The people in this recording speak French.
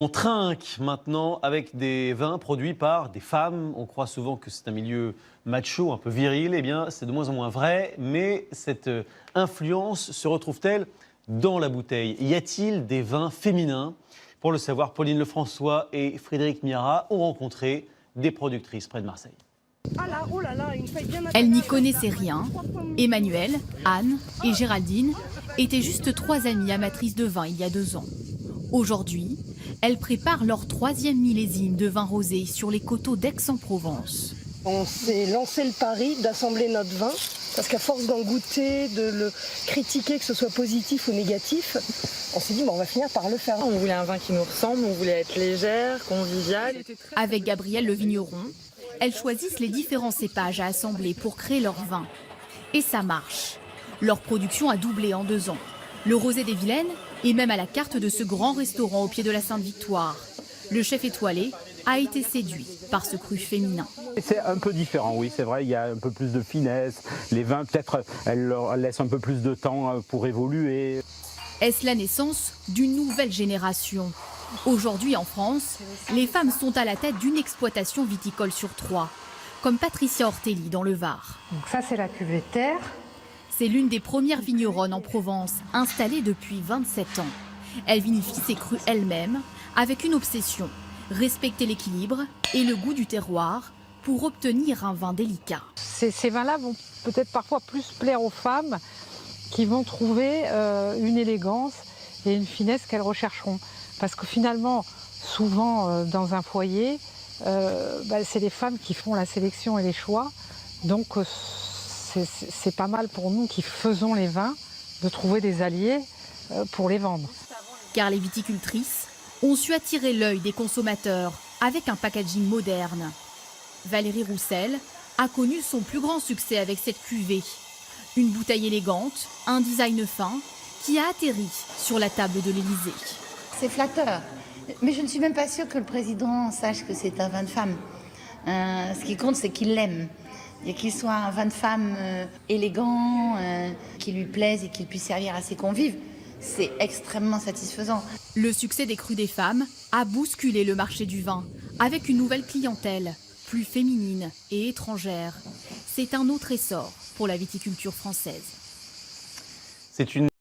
On trinque maintenant avec des vins produits par des femmes. On croit souvent que c'est un milieu macho, un peu viril. Eh bien, c'est de moins en moins vrai. Mais cette influence se retrouve-t-elle dans la bouteille? Y a-t-il des vins féminins? Pour le savoir, Pauline Lefrançois et Frédéric Miara ont rencontré des productrices près de Marseille. Elle n'y connaissait rien. Emmanuelle, Anne et Géraldine étaient juste trois amies amatrices de vin il y a 2 ans. Aujourd'hui, elles préparent leur 3e millésime de vin rosé sur les coteaux d'Aix-en-Provence. On s'est lancé le pari d'assembler notre vin, parce qu'à force d'en goûter, de le critiquer, que ce soit positif ou négatif, on s'est dit on va finir par le faire. On voulait un vin qui nous ressemble, on voulait être légère, conviviale. Avec Gabriel le vigneron, elles choisissent les différents cépages à assembler pour créer leur vin. Et ça marche. Leur production a doublé en 2 ans. Le rosé des Vilaines est même à la carte de ce grand restaurant au pied de la Sainte-Victoire. Le chef étoilé a été séduit par ce cru féminin. C'est un peu différent, oui, c'est vrai, il y a un peu plus de finesse. Les vins, peut-être, elles leur laissent un peu plus de temps pour évoluer. Est-ce la naissance d'une nouvelle génération? Aujourd'hui en France, les femmes sont à la tête d'une exploitation viticole sur 3, comme Patricia Ortelli dans le Var. Donc ça, c'est la cuvée terre. C'est l'une des premières vigneronnes en Provence, installée depuis 27 ans. Elle vinifie ses crus elle-même, avec une obsession, respecter l'équilibre et le goût du terroir pour obtenir un vin délicat. Ces vins-là vont peut-être parfois plus plaire aux femmes qui vont trouver une élégance et une finesse qu'elles rechercheront. Parce que finalement, souvent dans un foyer, c'est les femmes qui font la sélection et les choix. Donc c'est pas mal pour nous qui faisons les vins de trouver des alliés pour les vendre. Car les viticultrices ont su attirer l'œil des consommateurs avec un packaging moderne. Valérie Roussel a connu son plus grand succès avec cette cuvée. Une bouteille élégante, un design fin qui a atterri sur la table de l'Élysée. C'est flatteur, mais je ne suis même pas sûre que le président sache que c'est un vin de femme. Ce qui compte, c'est qu'il l'aime. Et qu'il soit un vin de femme élégant, qui lui plaise et qu'il puisse servir à ses convives, c'est extrêmement satisfaisant. Le succès des crus des femmes a bousculé le marché du vin, avec une nouvelle clientèle, plus féminine et étrangère. C'est un autre essor pour la viticulture française. C'est une